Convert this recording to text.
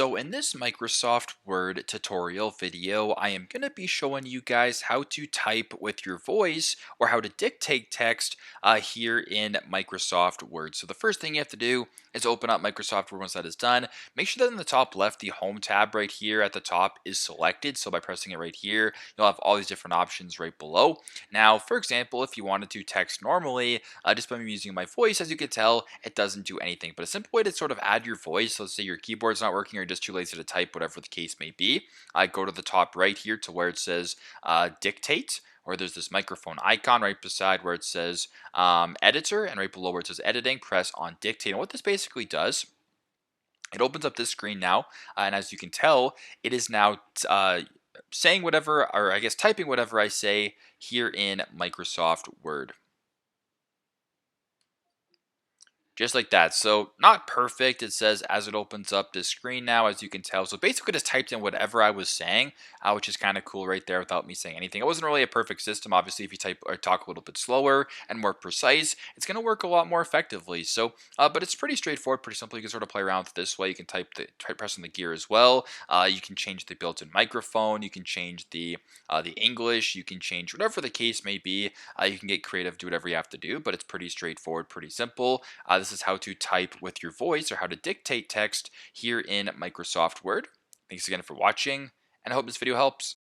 So in this Microsoft Word tutorial video, I am going to be showing you guys how to type with your voice or how to dictate text here in Microsoft Word. So the first thing you have to do is open up Microsoft Word once that is done. Make sure that in the top left, the Home tab right here at the top is selected. So by pressing it right here, you'll have all these different options right below. Now, for example, if you wanted to text normally, just by me using my voice, as you can tell, it doesn't do anything. But a simple way to sort of add your voice, let's say your keyboard's not working or you're just too lazy to type, whatever the case may be, I go to the top right here to where it says dictate, or there's this microphone icon right beside where it says editor, and right below where it says editing, press on dictate. And what this basically does, it opens up this screen now, and as you can tell, it is now saying whatever, or I guess typing whatever I say here in Microsoft Word. Just like that. So not perfect. It says as it opens up this screen now, as you can tell. So basically just typed in whatever I was saying, which is kind of cool right there without me saying anything. It wasn't really a perfect system. Obviously, if you type or talk a little bit slower and more precise, it's going to work a lot more effectively. So, but it's pretty straightforward, pretty simple. You can sort of play around with it this way. You can try pressing the gear as well. You can change the built-in microphone. You can change the English. You can change whatever the case may be. You can get creative, do whatever you have to do, but it's pretty straightforward, pretty simple. This is how to type with your voice or how to dictate text here in Microsoft Word. Thanks again for watching, and I hope this video helps.